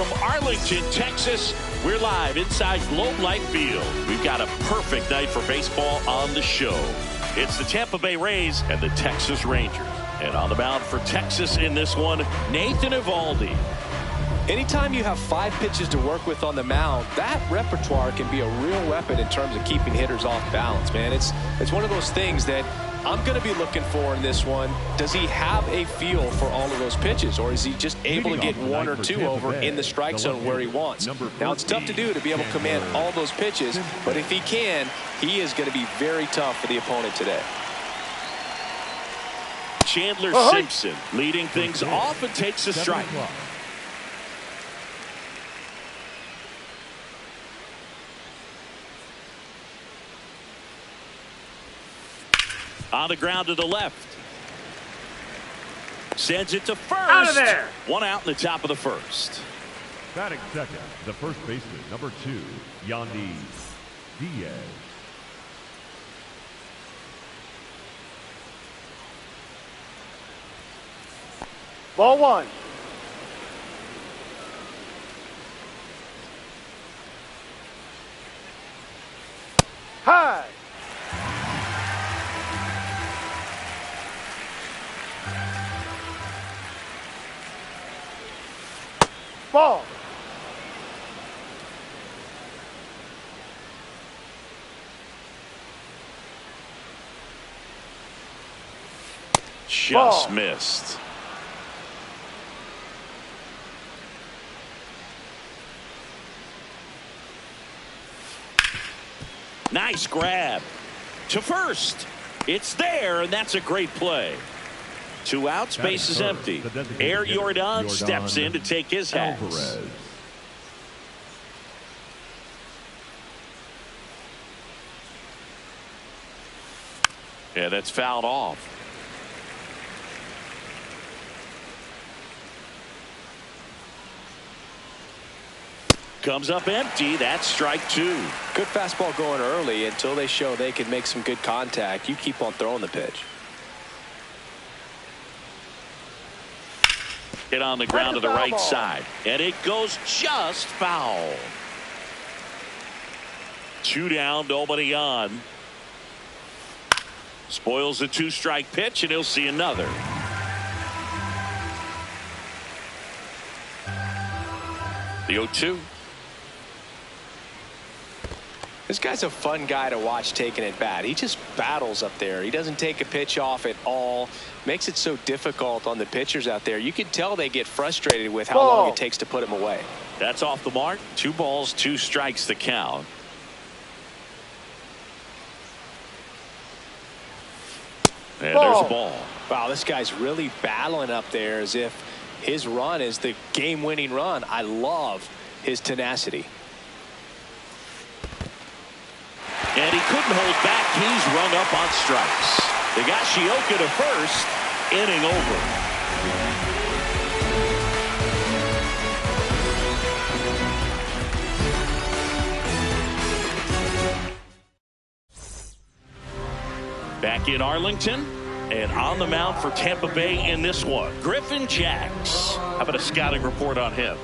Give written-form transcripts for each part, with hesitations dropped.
from Arlington, Texas. We're live inside Globe Life Field. We've got a perfect night for baseball on the show. It's the Tampa Bay Rays and the Texas Rangers. And on the mound for Texas in this one, Nathan Eovaldi. Anytime you have 5 pitches to work with on the mound, that repertoire can be a real weapon in terms of keeping hitters off balance, man. It's one of those things that I'm going to be looking for in this one. Does he have a feel for all of those pitches, or is he just able to get 1 or 2 over in the strike zone where he wants? Now, it's tough to do to be able to command all those pitches, but if he can, he is going to be very tough for the opponent today. Chandler Simpson leading things off and takes a strike. On the ground to the left. Sends it to first. Out of there. 1 out in the top of the first. Batting second, the first baseman, number 2, Yandy Diaz. Ball 1. High. Ball. Just missed. Nice grab to first. It's there, and that's a great play. 2 outs, base is empty. Air Jordan steps in to take his hat. Yeah, that's fouled off. Comes up empty. That's strike 2. Good fastball going early until they show they can make some good contact. You keep on throwing the pitch. Hit on the ground to the right side, and it goes just foul. 2 down, nobody on. Spoils the 2-strike pitch, and he'll see another. The 0-2. This guy's a fun guy to watch taking at bat. He just battles up there. He doesn't take a pitch off at all. Makes it so difficult on the pitchers out there. You can tell they get frustrated with how long it takes to put him away. That's off the mark. 2 balls, 2 strikes the count. And there's a ball. Wow, this guy's really battling up there as if his run is the game-winning run. I love his tenacity. And he couldn't hold back. He's rung up on strikes. They got Shioka to first. Inning over. Back in Arlington. And on the mound for Tampa Bay in this one, Griffin Jax. How about a scouting report on him?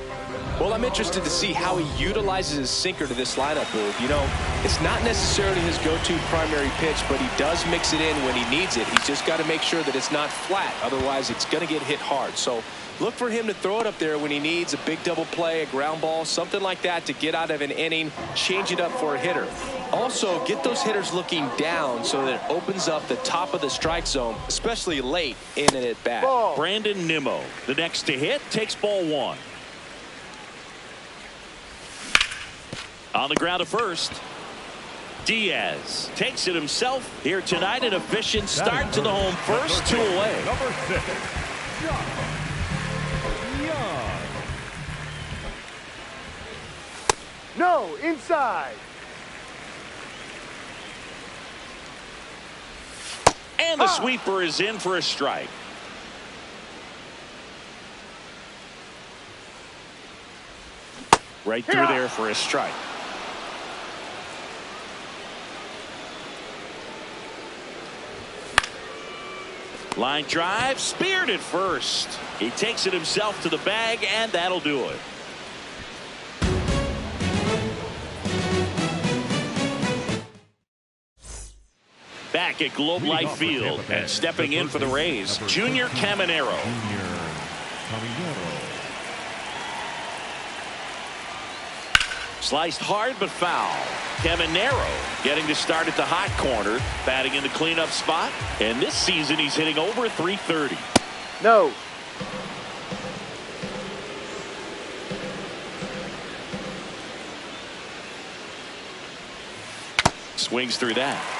Well, I'm interested to see how he utilizes his sinker to this lineup move. You know, it's not necessarily his go-to primary pitch, but he does mix it in when he needs it. He's just got to make sure that it's not flat. Otherwise, it's going to get hit hard. So look for him to throw it up there when he needs a big double play, a ground ball, something like that to get out of an inning, change it up for a hitter. Also, get those hitters looking down so that it opens up the top of the strike zone, especially late in an at-bat. Brandon Nimmo, the next to hit, takes ball 1. On the ground to first. Diaz takes it himself here tonight. An efficient start to the home first. 2 away. Number 6, Young. No, inside. And the sweeper is in for a strike. Right through there for a strike. Line drive, speared at first. He takes it himself to the bag, and that'll do it. Back at Globe Life Field and stepping in for the Rays, Junior Caminero. Sliced hard but foul. Caminero getting to start at the hot corner, batting in the cleanup spot. And this season he's hitting over .330. No. Swings through that.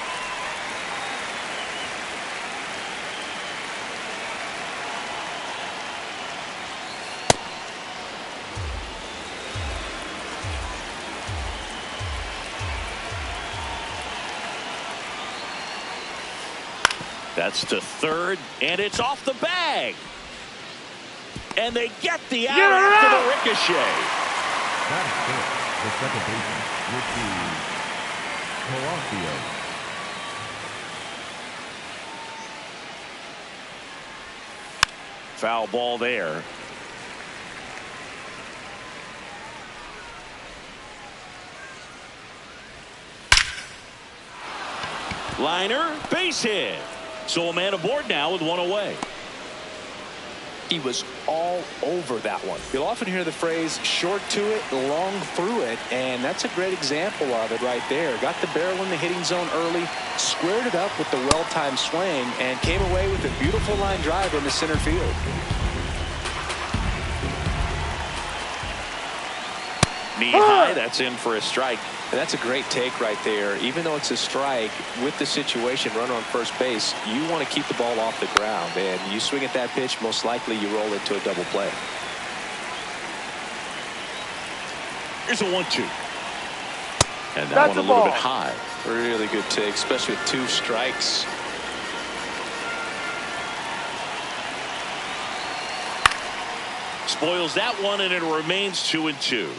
That's to third, and it's off the bag. And they get the out after the ricochet. That is good. The second baseman would be Palacio. Foul ball there. Liner, base hit. So a man aboard now with one away. He was all over that one. You'll often hear the phrase short to it, long through it, and that's a great example of it right there. Got the barrel in the hitting zone early, squared it up with the well-timed swing, and came away with a beautiful line drive into center field. Knee high, that's in for a strike. And that's a great take right there. Even though it's a strike, with the situation, runner on first base, you want to keep the ball off the ground. And you swing at that pitch, most likely you roll into a double play. Here's a 1-2. And that one a little bit high. Really good take, especially with two strikes. Spoils that one, and it remains 2-2.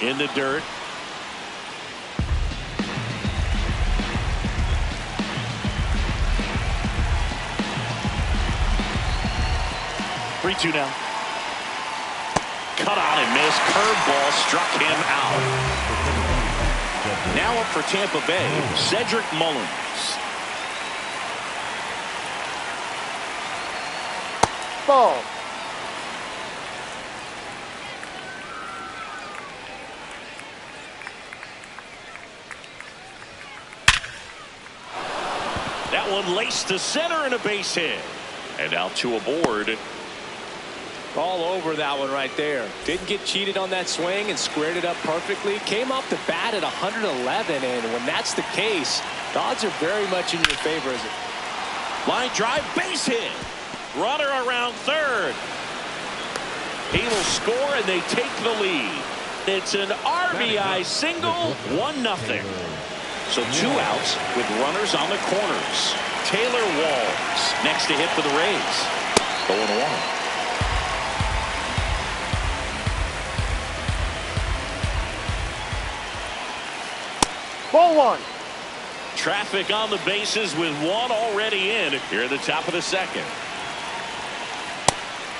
In the dirt. Three-two now. Cut on and missed. Curveball struck him out. Now up for Tampa Bay, Cedric Mullins. Ball. That one laced to center and a base hit. And now two aboard. All over that one right there. Didn't get cheated on that swing and squared it up perfectly. Came off the bat at 111, and when that's the case, the odds are very much in your favor. Line drive, base hit. Runner around third. He will score, and they take the lead. It's an RBI single, 1-0. So two outs with runners on the corners. Taylor Walls next to hit for the Rays. 0-1. Ball one. Traffic on the bases with one already in here at the top of the second.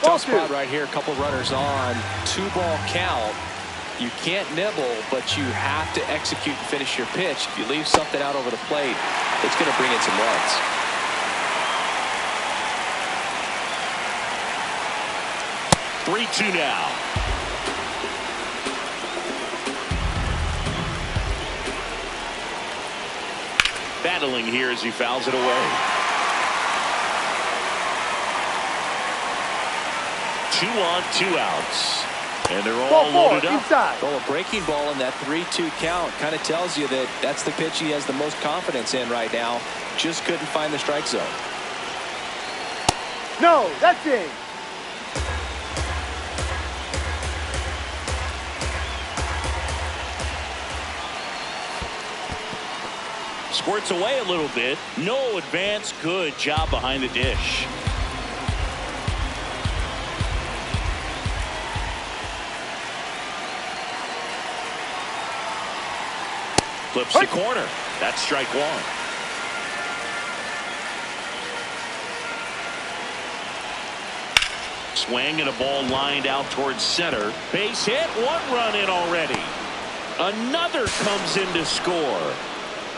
Tough spot right here. A couple runners on. 2-ball count. You can't nibble, but you have to execute and finish your pitch. If you leave something out over the plate, it's going to bring in some runs. Three-two now. Battling here as he fouls it away. 2 on, 2 outs. And they're all loaded up. Inside. Well, a breaking ball in that 3-2 count kind of tells you that that's the pitch he has the most confidence in right now. Just couldn't find the strike zone. No, that's it. Squirts away a little bit. No advance. Good job behind the dish. Flips the corner. That's strike one. swing and a ball lined out towards center. Base hit, 1 run in already. Another comes in to score.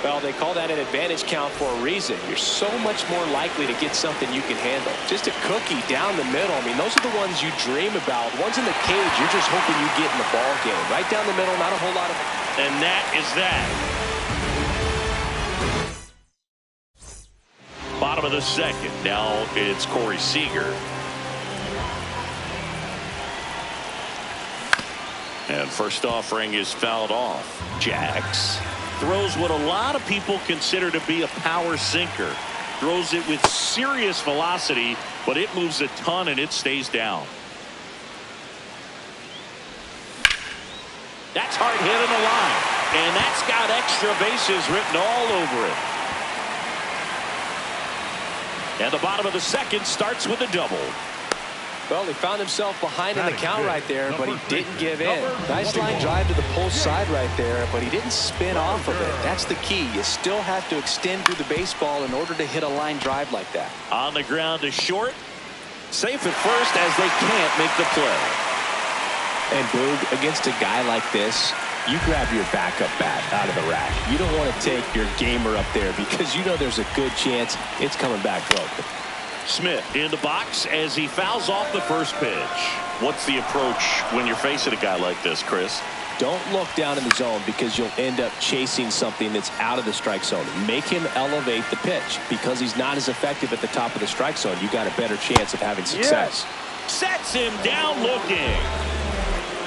Well, they call that an advantage count for a reason. You're so much more likely to get something you can handle. Just a cookie down the middle. I mean, those are the ones you dream about. Ones in the cage, you're just hoping you get in the ball game. Right down the middle, not a whole lot of... And that is that. Bottom of the second. Now it's Corey Seager. And first offering is fouled off. Jax throws what a lot of people consider to be a power sinker. Throws it with serious velocity, but it moves a ton and it stays down. That's hard hit in the line. And that's got extra bases written all over it. And the bottom of the second starts with a double. Well, he found himself behind in the count right there, but he didn't give in. Nice line drive to the pull side right there, but he didn't spin off of it. That's the key. You still have to extend through the baseball in order to hit a line drive like that. On the ground to short. Safe at first as they can't make the play. And Boog, against a guy like this, you grab your backup bat out of the rack. You don't want to take your gamer up there because you know there's a good chance it's coming back broken. Smith in the box as he fouls off the first pitch. What's the approach when you're facing a guy like this, Chris? Don't look down in the zone because you'll end up chasing something that's out of the strike zone. Make him elevate the pitch because he's not as effective at the top of the strike zone. You got a better chance of having success. Yes. Sets him down looking.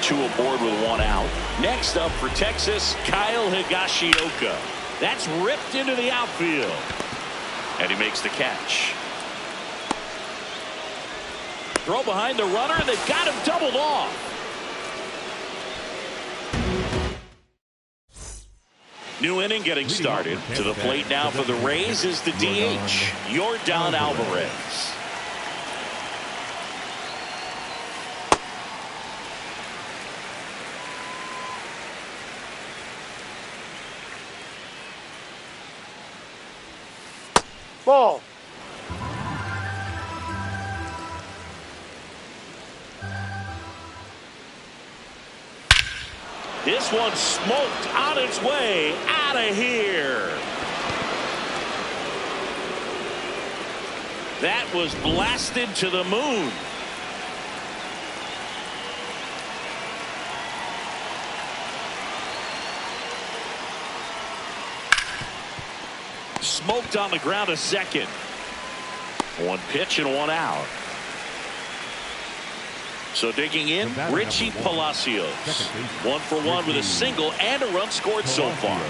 2 aboard with 1 out. Next up for Texas, Kyle Higashioka. That's ripped into the outfield. And he makes the catch. Throw behind the runner, and they've got him doubled off. New inning getting started. To the plate now for the Rays is the DH, Yordan Alvarez. Ball. This one smoked on its way out of here. That was blasted to the moon. Smoked on the ground a second. 1 pitch and 1 out. So digging in, Richie Palacios. 1 for 1 with a single and a run scored so far.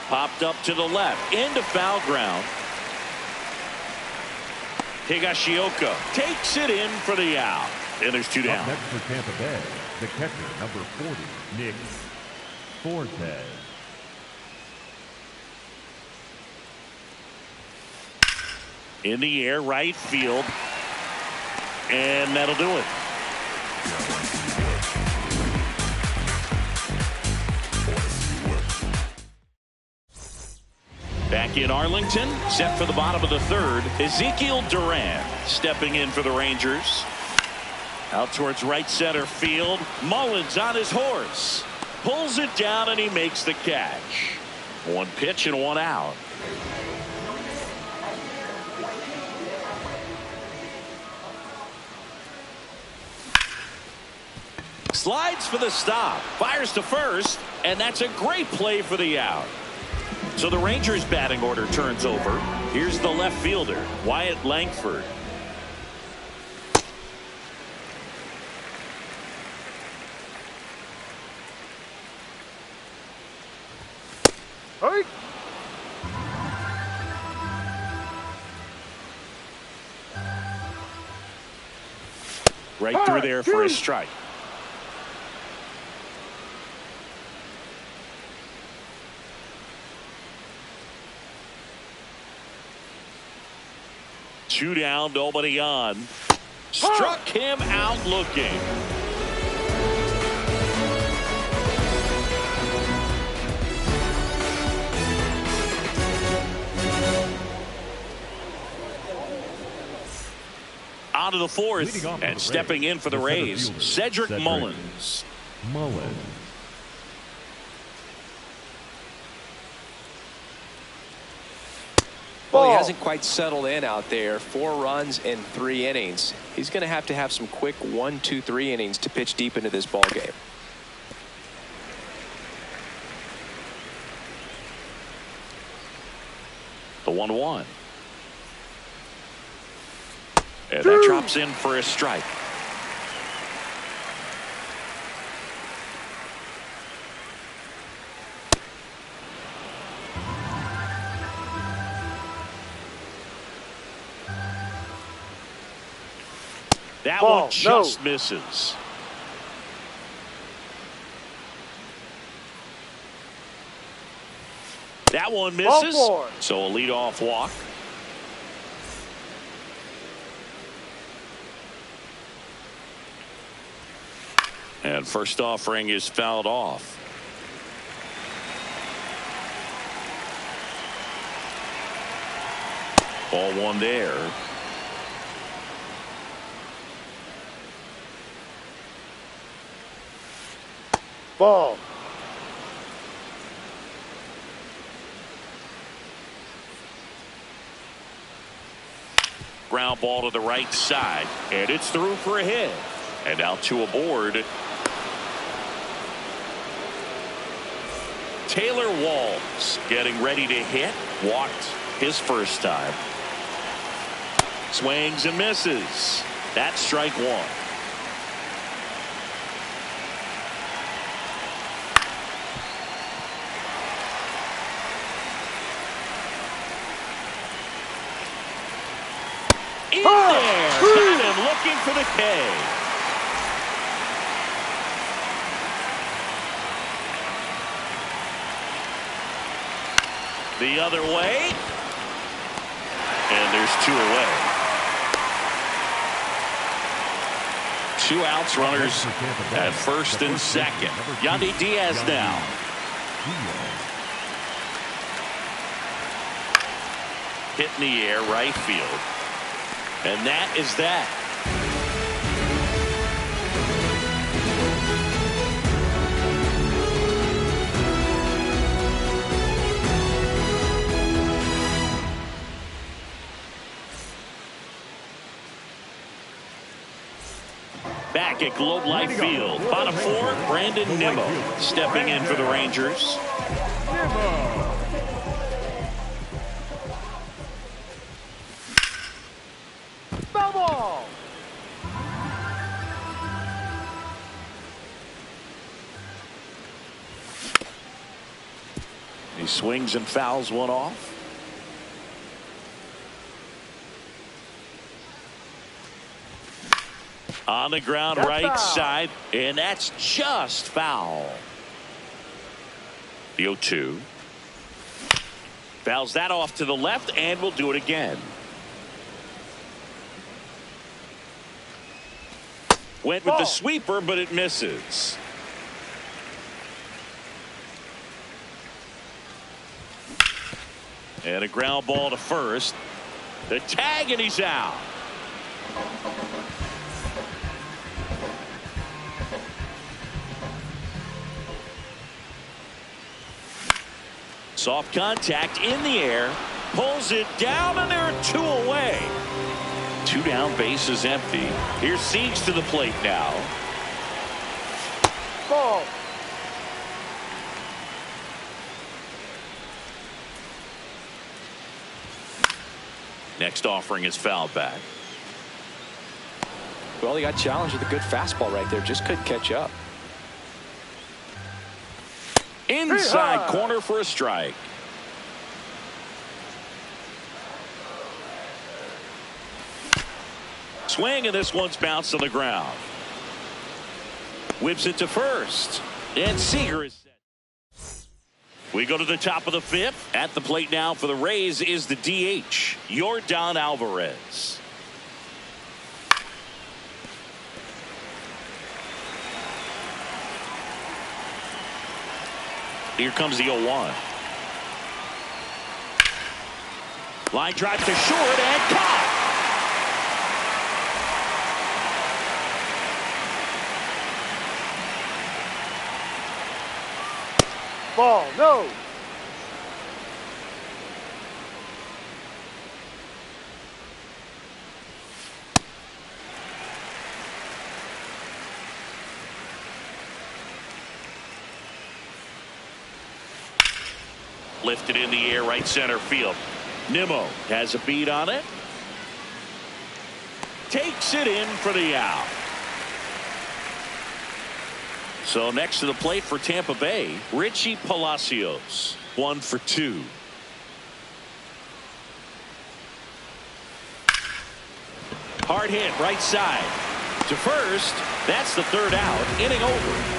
Popped up to the left into foul ground. Higashioka takes it in for the out. And there's 2 down. Next for Tampa Bay, the catcher, number 40, Nick Forte. In the air, right field. And that'll do it. Back in Arlington, set for the bottom of the third, Ezekiel Duran stepping in for the Rangers. Out towards right center field. Mullins on his horse. Pulls it down and he makes the catch. 1 pitch and 1 out. Slides for the stop. Fires to first. And that's a great play for the out. So the Rangers batting order turns over. Here's the left fielder, Wyatt Langford. Hey. Right through there for a strike. Two down, nobody on. Struck him out looking. On to the fourth, Leading off and the stepping in for the Rays, Cedric Mullins. Well, he Ball. hasn't quite settled in out there. 4 runs in 3 innings. He's going to have some quick 1, 2, 3 innings to pitch deep into this ball game. The 1-1. And that drops in for a strike. That Ball. one just misses. That one misses. So a leadoff walk. And first offering is fouled off. Ball 1 there. Ball. Ground ball to the right side, and it's through for a hit. And out to aboard. Taylor Walls getting ready to hit. Walked his first time. Swings and misses. That's strike 1. In there. Got him looking for the K. The other way. And there's 2 away. 2 outs, runners at first and second. Yandy Diaz now. Hit in the air, right field. And that is that. Back at Globe Life Field, bottom 4, Brandon Nimmo stepping in for the Rangers. Foul ball. He swings and fouls one off. On the ground, That's right foul. side, and that's just foul. The 0-2. Fouls that off to the left, and we'll do it again. Went with the sweeper, but it misses. And a ground ball to first. The tag, and he's out. Soft contact in the air. Pulls it down, and there are 2 away. 2 down, base is empty. Here's Siege to the plate now. Ball. Next offering is fouled back. Well, he got challenged with a good fastball right there. Just couldn't catch up. Inside corner for a strike. Swing, and this one's bounced on the ground. Whips it to first. And Seager is set. We go to the top of the 5th. At the plate now for the Rays is the DH, Yordan Alvarez. Here comes the 0-1. Line drive to short and caught. Ball, no. Lifted in the air, right center field. Nimmo has a beat on it. Takes it in for the out. So next to the plate for Tampa Bay, Richie Palacios, 1 for 2. Hard hit right side to first. That's the 3rd out. Inning over.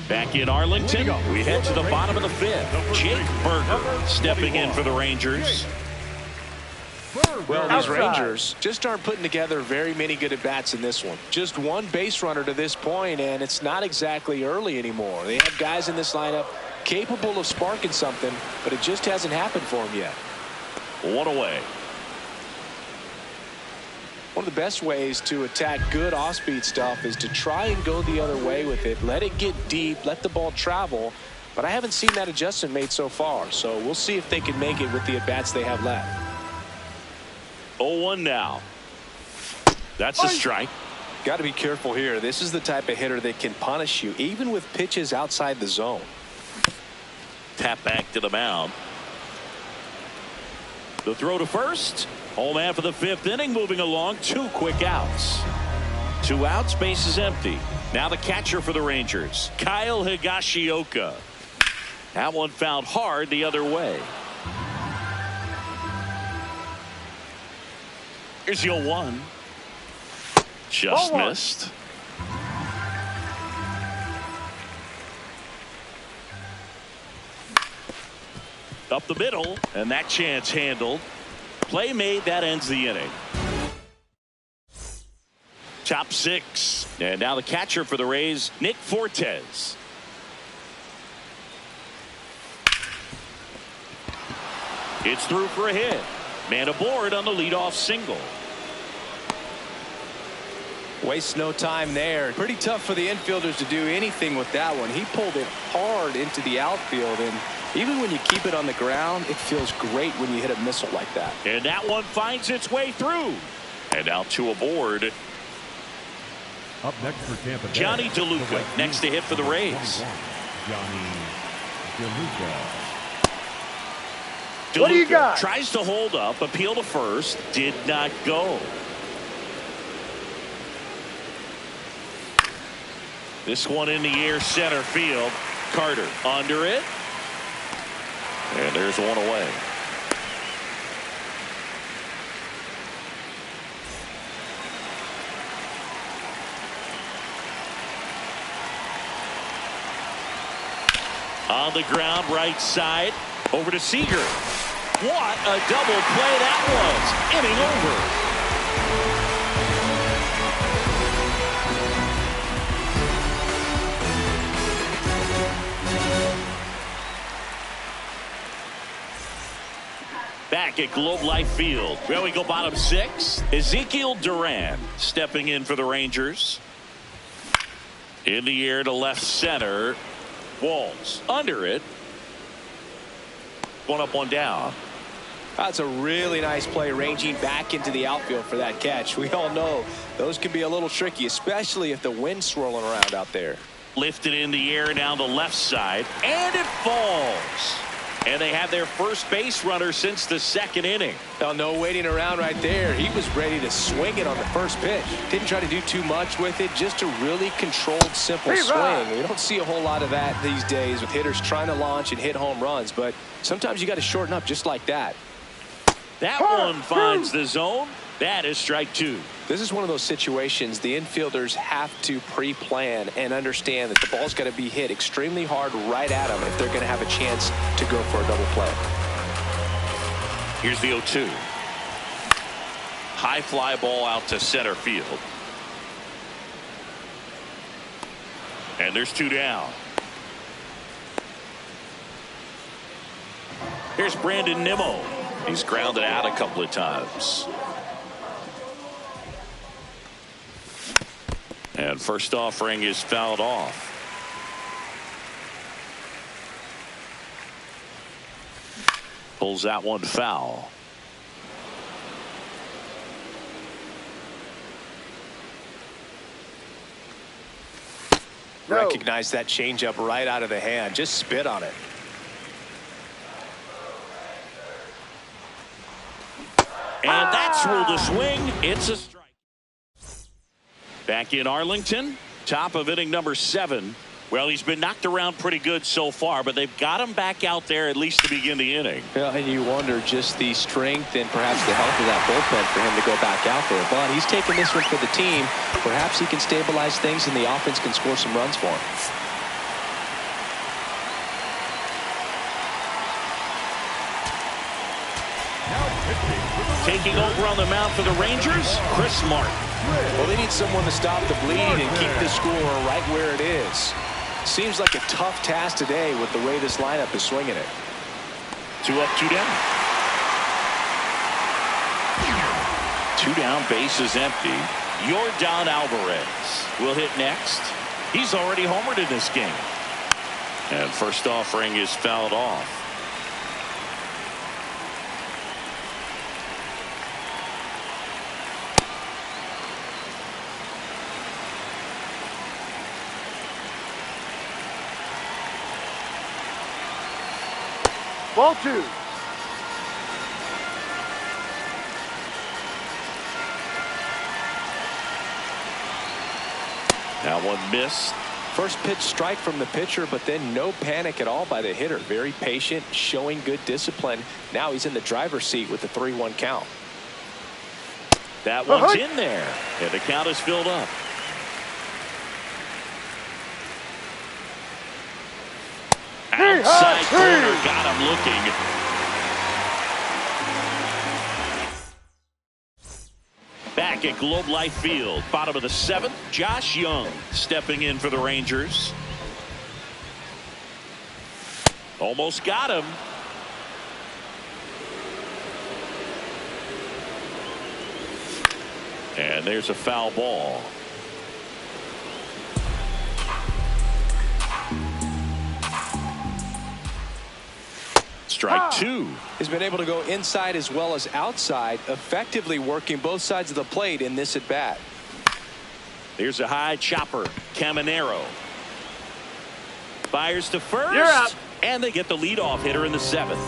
Back in Arlington, we head to the bottom of the 5th. Jake Berger stepping in for the Rangers. Well, these Rangers just aren't putting together very many good at-bats in this one. Just one base runner to this point, and it's not exactly early anymore. They have guys in this lineup capable of sparking something, but it just hasn't happened for them yet. 1 away. One of the best ways to attack good off-speed stuff is to try and go the other way with it. Let it get deep, let the ball travel. But I haven't seen that adjustment made so far. So we'll see if they can make it with the at-bats they have left. 0-1 now. That's a strike. Got to be careful here. This is the type of hitter that can punish you, even with pitches outside the zone. Tap back to the mound. The throw to first. Home after the 5th inning, moving along. 2 quick outs. 2 outs, base is empty. Now the catcher for the Rangers, Kyle Higashioka. That one fouled hard the other way. Here's the 0-1. Just missed. Up the middle, and that chance handled. Play made, that ends the inning. Top 6. And now the catcher for the Rays, Nick Fortes. It's through for a hit. Man aboard on the leadoff single. Wastes no time there. Pretty tough for the infielders to do anything with that one. He pulled it hard into the outfield, and even when you keep it on the ground, it feels great when you hit a missile like that. And that one finds its way through. And now 2 aboard. Up next for Tampa Bay, Johnny DeLuca next to hit for the Rays. Johnny DeLuca. What do you got? Tries to hold up, appeal to first, did not go. This one in the air, center field. Carter under it. And there's 1 away. On the ground, right side, over to Seager. What a double play that was. Inning over. Back at Globe Life Field, where we go bottom 6. Ezekiel Duran stepping in for the Rangers. In the air to left center. Walls under it. 1 up, 1 down. That's a really nice play, ranging back into the outfield for that catch. We all know those can be a little tricky, especially if the wind's swirling around out there. Lifted in the air down the left side, and it falls. And they have their first base runner since the 2nd inning. Now, no waiting around right there. He was ready to swing it on the first pitch. Didn't try to do too much with it, just a really controlled, simple swing. We don't see a whole lot of that these days with hitters trying to launch and hit home runs, but sometimes you got to shorten up just like that. That one finds the zone. That is strike 2. This is one of those situations the infielders have to pre-plan and understand that the ball's got to be hit extremely hard right at them if they're going to have a chance to go for a double play. Here's the 0-2. High fly ball out to center field. And there's 2 down. Here's Brandon Nimmo. He's grounded out a couple of times. And first offering is fouled off. Pulls that one foul. No. Recognize that changeup right out of the hand. Just spit on it. And that's ruled a swing. It's a strike. Back in Arlington, top of inning number 7. Well, he's been knocked around pretty good so far, but they've got him back out there at least to begin the inning. Yeah, and you wonder just the strength and perhaps the health of that bullpen for him to go back out there. But he's taking this one for the team. Perhaps he can stabilize things and the offense can score some runs for him. Taking over on the mound for the Rangers, Chris Martin. Well, they need someone to stop the bleed and keep the score right where it is. Seems like a tough task today with the way this lineup is swinging it. 2 up, 2 down. 2 down, base is empty. Yordan Alvarez will hit next. He's already homered in this game. And first offering is fouled off. Ball 2. That one missed. First pitch strike from the pitcher, but then no panic at all by the hitter. Very patient, showing good discipline. Now he's in the driver's seat with the 3-1 count. That one's in there, and the count is filled up. Outside corner, got him looking. Back at Globe Life Field, bottom of the 7th, Josh Young stepping in for the Rangers. Almost got him. And there's a foul ball. Strike 2. He's been able to go inside as well as outside, effectively working both sides of the plate in this at bat. There's a high chopper. Caminero fires to first. You're up. And they get the leadoff hitter in the 7th.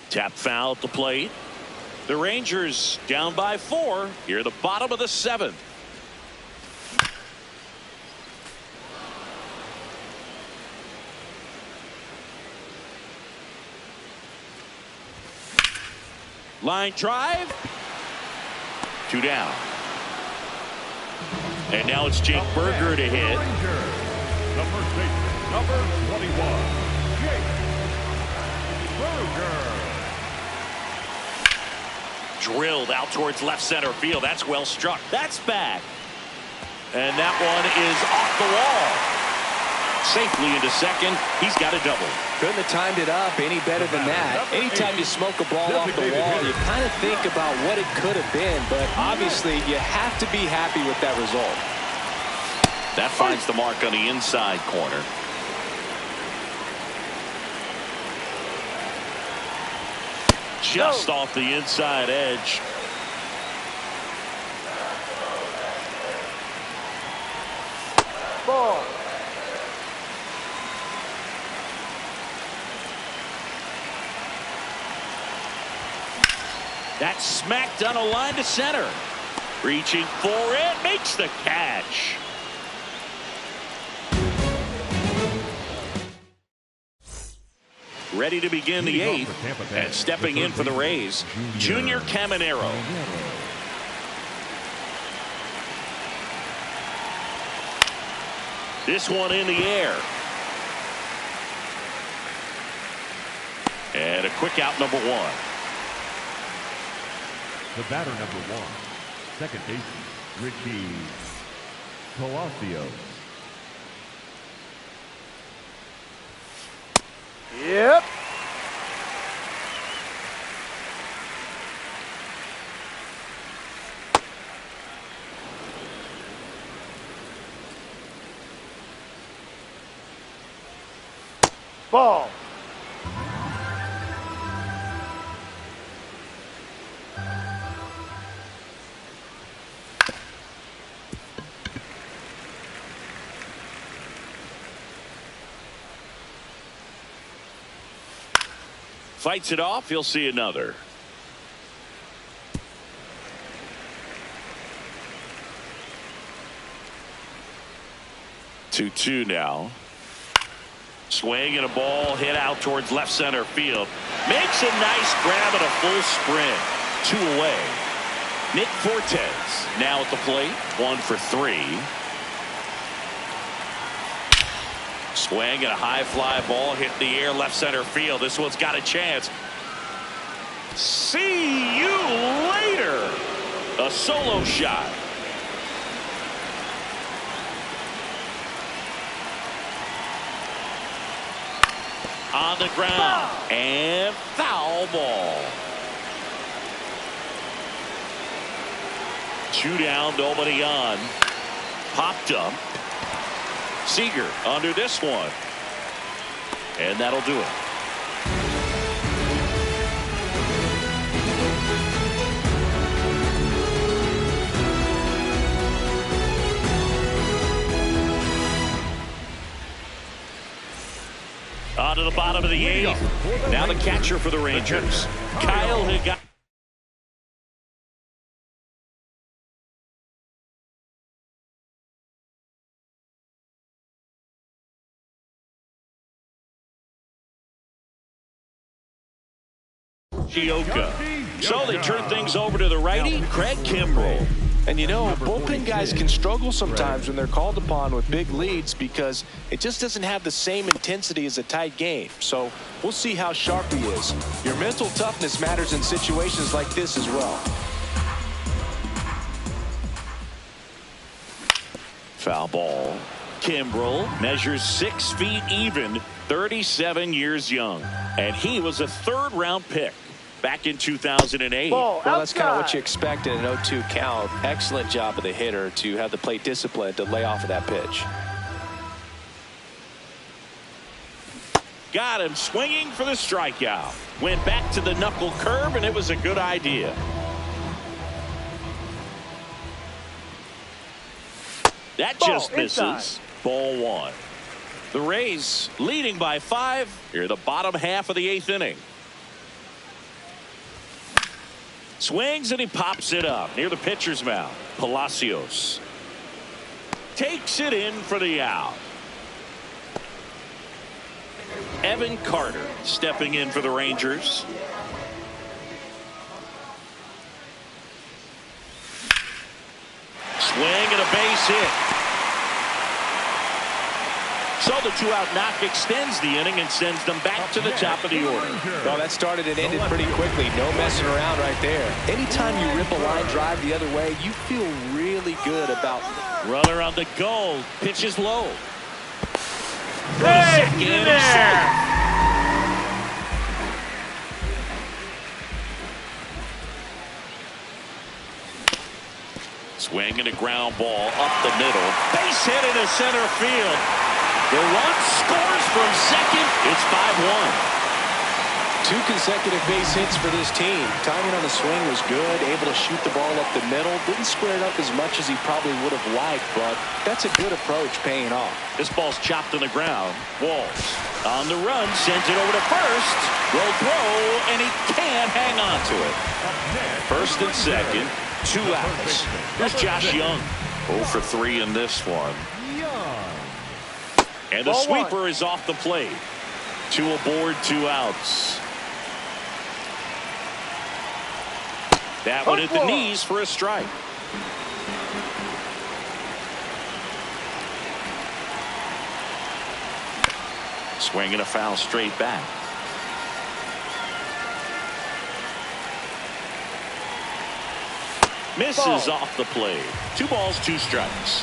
Tap foul at the plate. The Rangers down by 4 here at the bottom of the 7th. Line drive. 2 down. And now it's Jake Berger to hit. The first baseman, number 21, Jake Berger. Drilled out towards left center field. That's well struck. That's back. And that one is off the wall. Safely into second. He's got a double. Couldn't have timed it up any better than that. Anytime you smoke a ball off the wall, you kind of think about what it could have been, but obviously you have to be happy with that result. That finds the mark on the inside corner. Just off the inside edge. Ball. That's smacked on a line to center. Reaching for it, makes the catch. Ready to begin the 8th, and stepping in for the Rays, Junior Caminero. This one in the air. And a quick out, number 1. The batter, number 1, second baseman, Ricky Palacios. Yep. Ball. Fights it off. He'll see another. Two now. Swing and a ball hit out towards left center field. Makes a nice grab and a full sprint. 2 away. Nick Fortes now at the plate. 1 for 3. Swing and a high fly ball hit the air left center field. This one's got a chance. See you later. A solo shot. On the ground and foul ball. 2 down, nobody on. Popped up. Seager under this one. And that'll do it. On to the bottom of the 8th. Now the catcher for the Rangers, Kyle Higa. So they turn things over to the righty, Craig Kimbrell. And you know, bullpen guys can struggle sometimes when they're called upon with big leads because it just doesn't have the same intensity as a tight game. So we'll see how sharp he is. Your mental toughness matters in situations like this as well. Foul ball. Kimbrell measures 6 feet even, 37 years young. And he was a 3rd-round pick back in 2008. Ball well, that's kind of what outside. you expect in an 0-2 count. Excellent job of the hitter to have the plate discipline to lay off of that pitch. Got him swinging for the strikeout. Went back to the knuckle curve, and it was a good idea. That Ball just misses. inside. Ball 1. The Rays leading by 5 here in the bottom half of the 8th inning. Swings and he pops it up near the pitcher's mound. Palacios takes it in for the out. Evan Carter stepping in for the Rangers. Swing and a base hit. So the 2-out knock extends the inning and sends them back to the top of the order. Well, that started and ended pretty quickly. No messing around right there. Anytime you rip a line drive the other way, you feel really good about. Runner on the go. Pitch is low. Hey, he's in there. Swing and a ground ball up the middle. Base hit into center field. The run scores from second. It's 5-1. 2 consecutive base hits for this team. Timing on the swing was good. Able to shoot the ball up the middle. Didn't square it up as much as he probably would have liked, but that's a good approach paying off. This ball's chopped on the ground. Walls on the run. Sends it over to first. Will throw, and he can't hang on to it. First and second. 2 outs. There's Josh Young. 0 for 3 in this one. And the Ball sweeper 1. is off the plate. 2 aboard, 2 outs. That one at the knees for a strike. Swing and a foul straight back. Misses off the plate. 2 balls, 2 strikes.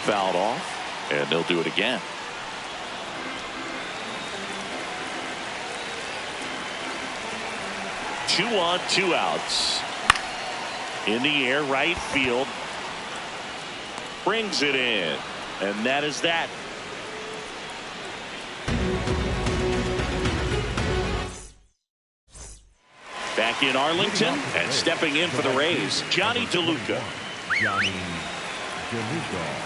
Fouled off, and they'll do it again. Two on, 2 outs. In the air, right field. brings it in. And that is that. Back in Arlington and stepping in for the Rays, Johnny DeLuca. Johnny DeLuca.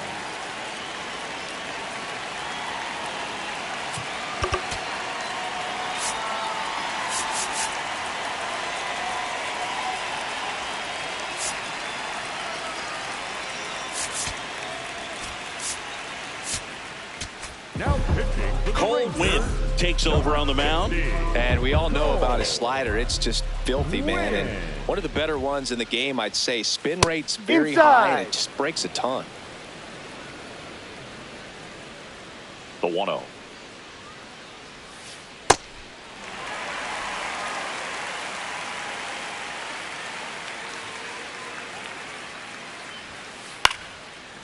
Cold wind takes over on the mound. And we all know about his slider. It's just filthy, man. And one of the better ones in the game, I'd say. Spin rate's very high, and it just breaks a ton. The 1-0.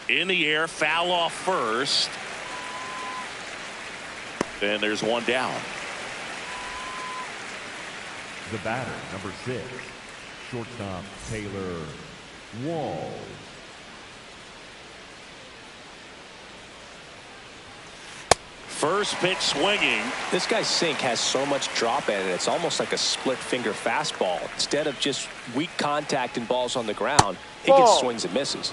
In the air, foul off first. And there's one down. The batter, number 6, shortstop Taylor Walls. First pitch swinging. This guy's sink has so much drop at it. It's almost like a split finger fastball. Instead of just weak contact and balls on the ground, he gets swings and misses.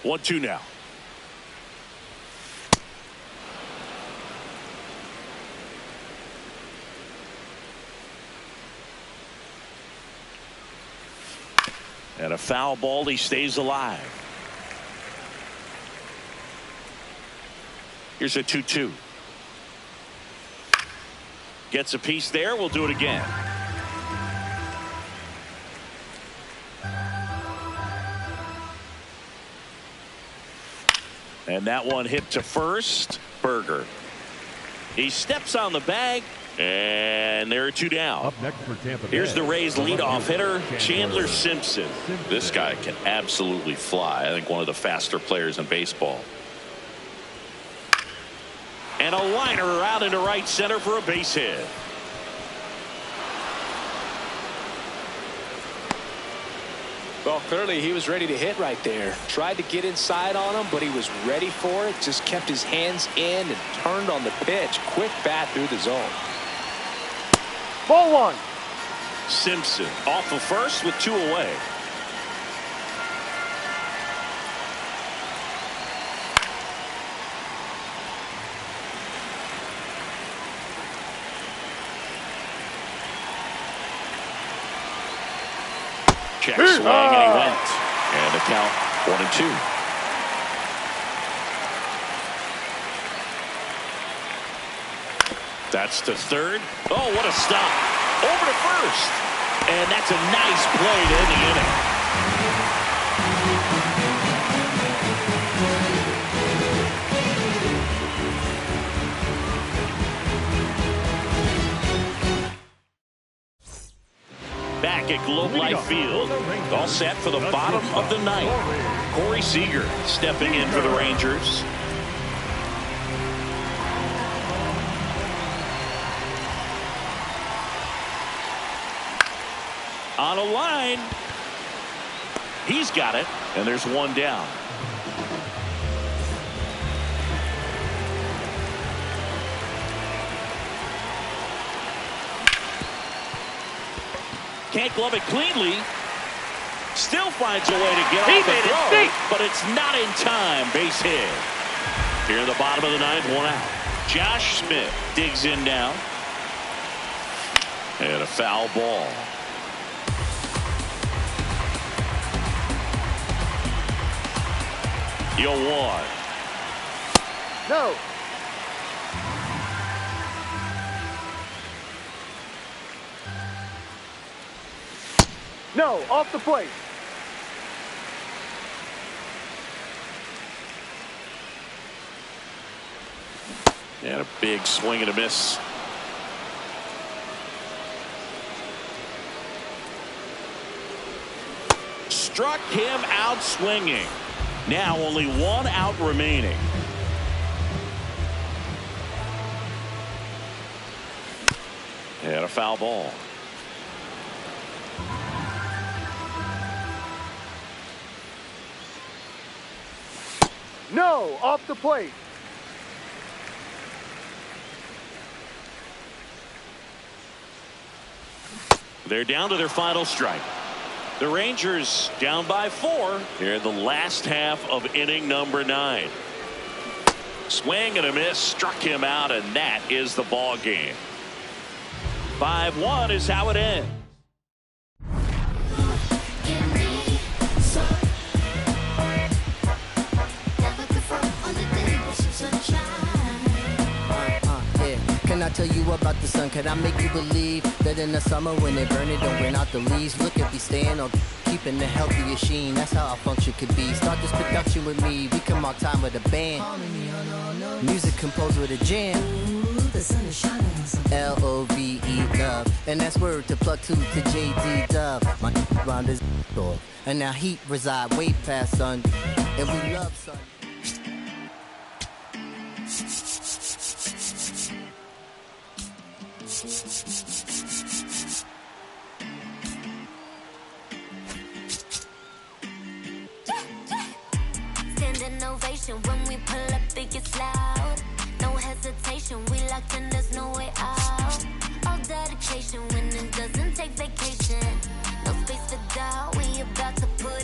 One, two now. And a foul ball. He stays alive. Here's a 2-2. Gets a piece there. We'll do it again. And that one hit to first. Berger. He steps on the bag. And there are two down. Up next for Tampa Bay. Here's the Rays leadoff hitter, Chandler Simpson. This guy can absolutely fly. I think one of the faster players in baseball. And a liner out into right center for a base hit. Well, clearly he was ready to hit right there. Tried to get inside on him, but he was ready for it. Just kept his hands in and turned on the pitch. Quick bat through the zone. Ball one. Simpson off of first with two away. Check swing, and he went. And the count 1-2. That's to third. Oh, what a stop. Over to first. And that's a nice play to end the inning. Back at Globe Life Field, all set for the bottom of the ninth. Corey Seager stepping in for the Rangers. On a line. He's got it, and there's one down. Can't glove it cleanly. Still finds a way to get off the throw, but it's not in time. Base hit. Here in the bottom of the ninth, one out. Josh Smith digs in now. And a foul ball. You'll one. No. No, off the plate. And a big swing and a miss. Struck him out swinging. Now only one out remaining. And a foul ball. No, off the plate. They're down to their final strike. The Rangers down by 4 here in the last half of inning number 9. Swing and a miss, struck him out, and that is the ball game. 5-1 is how it ends. Can I tell you about the sun? Can I make you believe that in the summer when they burn it, don't burn out the leaves? Look at me staying on keeping the healthy sheen. That's how our function could be. Start this production with me. We come all time with a band. Music composed with a jam. L-O-V-E, love. And that's word to plug 2 to J.D. Dub. My round is door. And now heat reside way past sun. And we love sun. Standing ovation when we pull up, it gets loud. No hesitation, we locked in, there's no way out. All dedication when it doesn't take vacation. No space to doubt, we about to put